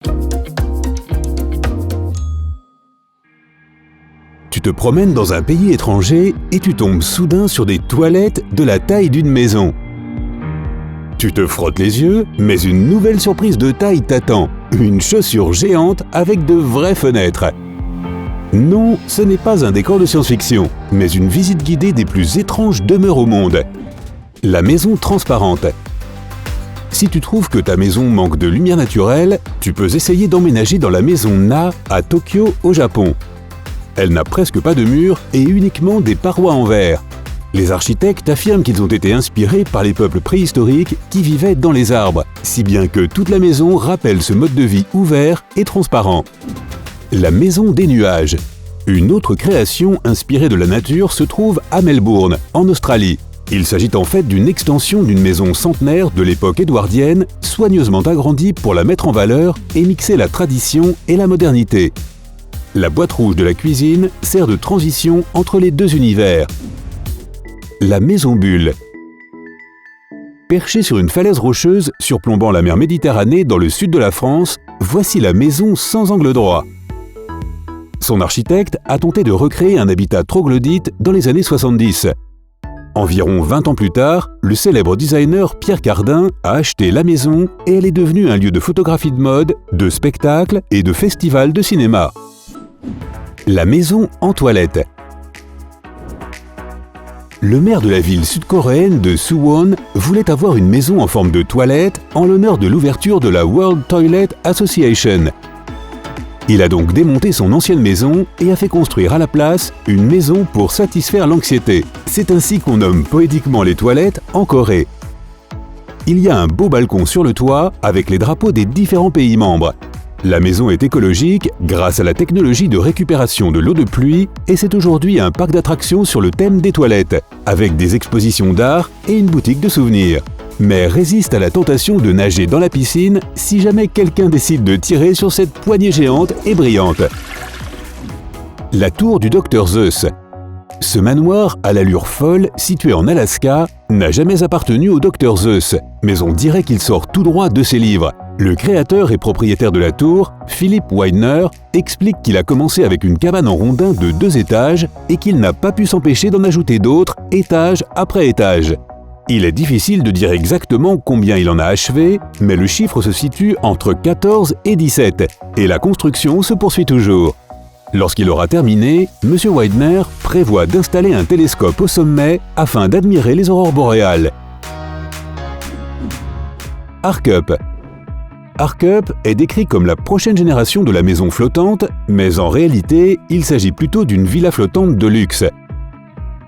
Tu te promènes dans un pays étranger et tu tombes soudain sur des toilettes de la taille d'une maison. Tu te frottes les yeux, mais une nouvelle surprise de taille t'attend. Une chaussure géante avec de vraies fenêtres. Non, ce n'est pas un décor de science-fiction, mais une visite guidée des plus étranges demeures au monde. La maison transparente. Si tu trouves que ta maison manque de lumière naturelle, tu peux essayer d'emménager dans la maison Na à Tokyo, au Japon. Elle n'a presque pas de murs et uniquement des parois en verre. Les architectes affirment qu'ils ont été inspirés par les peuples préhistoriques qui vivaient dans les arbres, si bien que toute la maison rappelle ce mode de vie ouvert et transparent. La maison des nuages. Une autre création inspirée de la nature se trouve à Melbourne, en Australie. Il s'agit en fait d'une extension d'une maison centenaire de l'époque édouardienne, soigneusement agrandie pour la mettre en valeur et mixer la tradition et la modernité. La boîte rouge de la cuisine sert de transition entre les deux univers. La maison bulle. Perchée sur une falaise rocheuse surplombant la mer Méditerranée dans le sud de la France, voici la maison sans angle droit. Son architecte a tenté de recréer un habitat troglodyte dans les années 70. Environ 20 ans plus tard, le célèbre designer Pierre Cardin a acheté la maison et elle est devenue un lieu de photographie de mode, de spectacles et de festivals de cinéma. La maison en toilette. Le maire de la ville sud-coréenne de Suwon voulait avoir une maison en forme de toilette en l'honneur de l'ouverture de la World Toilet Association. Il a donc démonté son ancienne maison et a fait construire à la place une maison pour satisfaire l'anxiété. C'est ainsi qu'on nomme poétiquement les toilettes en Corée. Il y a un beau balcon sur le toit avec les drapeaux des différents pays membres. La maison est écologique grâce à la technologie de récupération de l'eau de pluie et c'est aujourd'hui un parc d'attractions sur le thème des toilettes, avec des expositions d'art et une boutique de souvenirs. Mais résiste à la tentation de nager dans la piscine si jamais quelqu'un décide de tirer sur cette poignée géante et brillante. La tour du Dr Zeus. Ce manoir à l'allure folle, situé en Alaska, n'a jamais appartenu au Dr Zeus, mais on dirait qu'il sort tout droit de ses livres. Le créateur et propriétaire de la tour, Philipp Weidner, explique qu'il a commencé avec une cabane en rondin de 2 étages et qu'il n'a pas pu s'empêcher d'en ajouter d'autres, étage après étage. Il est difficile de dire exactement combien il en a achevé, mais le chiffre se situe entre 14 et 17, et la construction se poursuit toujours. Lorsqu'il aura terminé, M. Weidner prévoit d'installer un télescope au sommet afin d'admirer les aurores boréales. Arkup. Arkup est décrit comme la prochaine génération de la maison flottante, mais en réalité, il s'agit plutôt d'une villa flottante de luxe.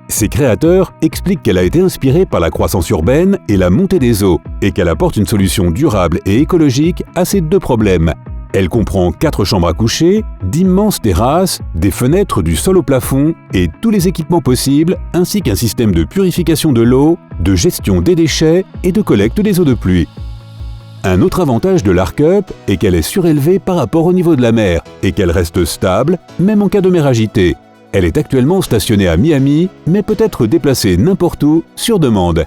Ses créateurs expliquent qu'elle a été inspirée par la croissance urbaine et la montée des eaux, et qu'elle apporte une solution durable et écologique à ces 2 problèmes. Elle comprend 4 chambres à coucher, d'immenses terrasses, des fenêtres du sol au plafond et tous les équipements possibles, ainsi qu'un système de purification de l'eau, de gestion des déchets et de collecte des eaux de pluie. Un autre avantage de l'Arkup est qu'elle est surélevée par rapport au niveau de la mer et qu'elle reste stable, même en cas de mer agitée. Elle est actuellement stationnée à Miami, mais peut être déplacée n'importe où, sur demande.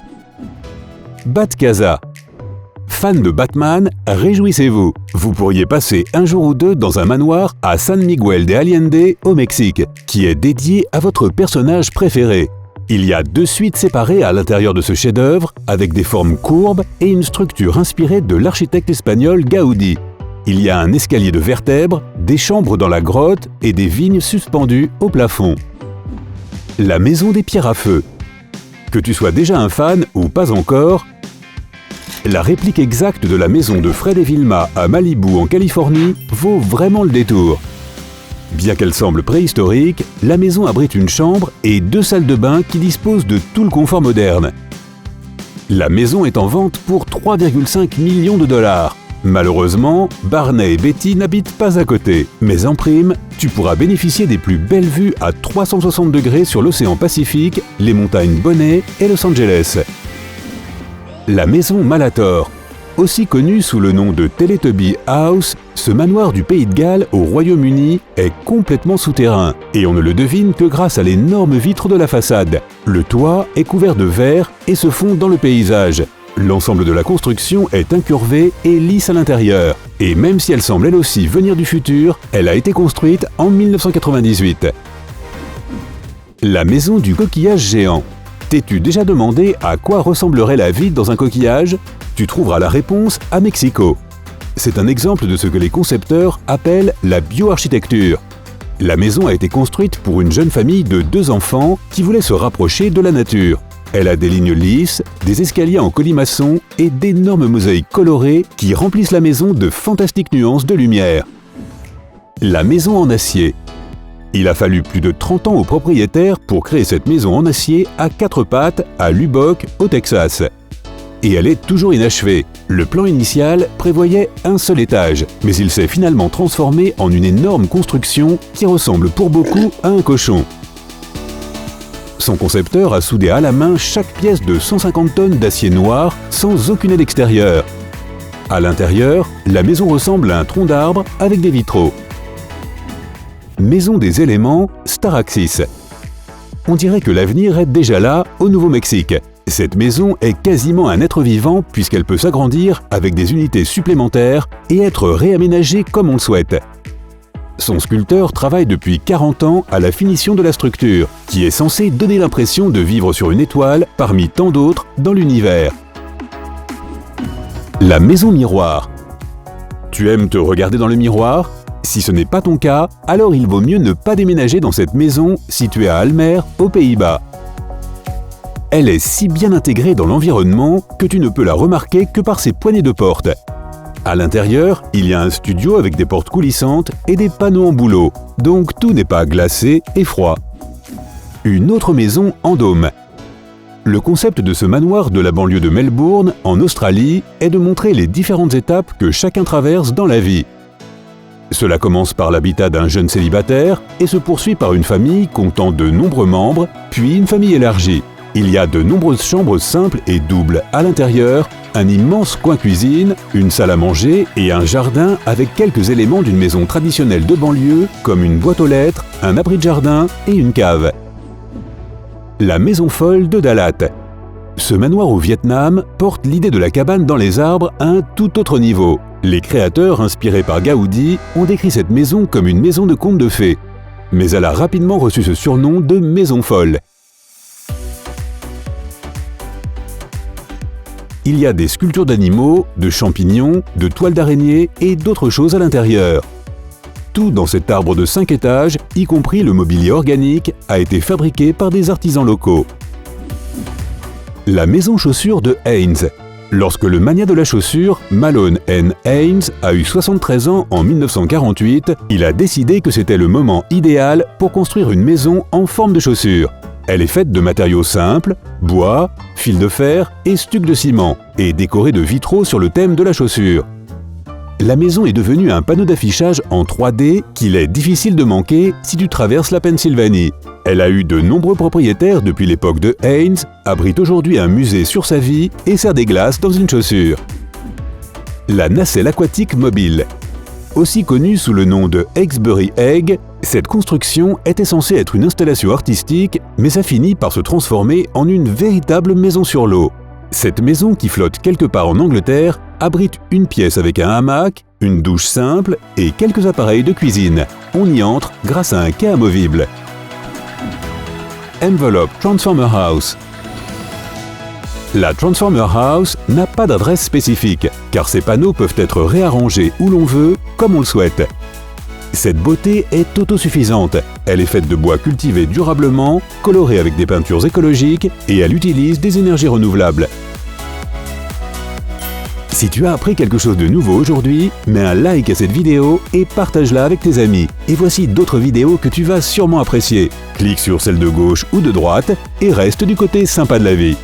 Batcasa. Fans de Batman, réjouissez-vous! Vous pourriez passer un jour ou 2 dans un manoir à San Miguel de Allende, au Mexique, qui est dédié à votre personnage préféré. Il y a 2 suites séparées à l'intérieur de ce chef-d'œuvre, avec des formes courbes et une structure inspirée de l'architecte espagnol Gaudi. Il y a un escalier de vertèbres, des chambres dans la grotte et des vignes suspendues au plafond. La maison des pierres à feu. Que tu sois déjà un fan ou pas encore, la réplique exacte de la maison de Fred et Vilma à Malibu en Californie vaut vraiment le détour. Bien qu'elle semble préhistorique, la maison abrite une chambre et 2 salles de bain qui disposent de tout le confort moderne. La maison est en vente pour 3,5 millions de dollars. Malheureusement, Barney et Betty n'habitent pas à côté, mais en prime, tu pourras bénéficier des plus belles vues à 360 degrés sur l'océan Pacifique, les montagnes Bonnet et Los Angeles. La maison Malator. Aussi connu sous le nom de Teletubby House, ce manoir du Pays de Galles au Royaume-Uni est complètement souterrain et on ne le devine que grâce à l'énorme vitre de la façade. Le toit est couvert de verre et se fond dans le paysage. L'ensemble de la construction est incurvé et lisse à l'intérieur. Et même si elle semble elle aussi venir du futur, elle a été construite en 1998. La maison du coquillage géant. T'es-tu déjà demandé à quoi ressemblerait la vie dans un coquillage? Tu trouveras la réponse à Mexico. C'est un exemple de ce que les concepteurs appellent la bioarchitecture. La maison a été construite pour une jeune famille de 2 enfants qui voulait se rapprocher de la nature. Elle a des lignes lisses, des escaliers en colimaçon et d'énormes mosaïques colorées qui remplissent la maison de fantastiques nuances de lumière. La maison en acier. Il a fallu plus de 30 ans au propriétaire pour créer cette maison en acier à 4 pattes à Lubbock, au Texas. Et elle est toujours inachevée. Le plan initial prévoyait un seul étage, mais il s'est finalement transformé en une énorme construction qui ressemble pour beaucoup à un cochon. Son concepteur a soudé à la main chaque pièce de 150 tonnes d'acier noir sans aucune aide extérieure. À l'intérieur, la maison ressemble à un tronc d'arbre avec des vitraux. Maison des éléments, Staraxis. On dirait que l'avenir est déjà là, au Nouveau-Mexique. Cette maison est quasiment un être vivant puisqu'elle peut s'agrandir avec des unités supplémentaires et être réaménagée comme on le souhaite. Son sculpteur travaille depuis 40 ans à la finition de la structure, qui est censée donner l'impression de vivre sur une étoile parmi tant d'autres dans l'univers. La maison miroir. Tu aimes te regarder dans le miroir? Si ce n'est pas ton cas, alors il vaut mieux ne pas déménager dans cette maison située à Almer, aux Pays-Bas. Elle est si bien intégrée dans l'environnement que tu ne peux la remarquer que par ses poignées de porte. À l'intérieur, il y a un studio avec des portes coulissantes et des panneaux en bouleau, donc tout n'est pas glacé et froid. Une autre maison en dôme. Le concept de ce manoir de la banlieue de Melbourne, en Australie, est de montrer les différentes étapes que chacun traverse dans la vie. Cela commence par l'habitat d'un jeune célibataire et se poursuit par une famille comptant de nombreux membres, puis une famille élargie. Il y a de nombreuses chambres simples et doubles à l'intérieur, un immense coin cuisine, une salle à manger et un jardin avec quelques éléments d'une maison traditionnelle de banlieue comme une boîte aux lettres, un abri de jardin et une cave. La maison folle de Dalat. Ce manoir au Vietnam porte l'idée de la cabane dans les arbres à un tout autre niveau. Les créateurs, inspirés par Gaudi, ont décrit cette maison comme une maison de contes de fées. Mais elle a rapidement reçu ce surnom de maison folle. Il y a des sculptures d'animaux, de champignons, de toiles d'araignée et d'autres choses à l'intérieur. Tout dans cet arbre de 5 étages, y compris le mobilier organique, a été fabriqué par des artisans locaux. La maison chaussure de Haynes. Lorsque le magnat de la chaussure, Malone N. Haynes, a eu 73 ans en 1948, il a décidé que c'était le moment idéal pour construire une maison en forme de chaussure. Elle est faite de matériaux simples, bois, fil de fer et stuc de ciment, et décorée de vitraux sur le thème de la chaussure. La maison est devenue un panneau d'affichage en 3D qu'il est difficile de manquer si tu traverses la Pennsylvanie. Elle a eu de nombreux propriétaires depuis l'époque de Haynes, abrite aujourd'hui un musée sur sa vie et sert des glaces dans une chaussure. La nacelle aquatique mobile. Aussi connue sous le nom de Hawkesbury Egg, cette construction était censée être une installation artistique, mais ça finit par se transformer en une véritable maison sur l'eau. Cette maison qui flotte quelque part en Angleterre abrite une pièce avec un hamac, une douche simple et quelques appareils de cuisine. On y entre grâce à un quai amovible. Envelope Transformer House. La Transformer House n'a pas d'adresse spécifique, car ces panneaux peuvent être réarrangés où l'on veut, comme on le souhaite. Cette beauté est autosuffisante. Elle est faite de bois cultivé durablement, coloré avec des peintures écologiques et elle utilise des énergies renouvelables. Si tu as appris quelque chose de nouveau aujourd'hui, mets un like à cette vidéo et partage-la avec tes amis. Et voici d'autres vidéos que tu vas sûrement apprécier. Clique sur celle de gauche ou de droite et reste du côté sympa de la vie.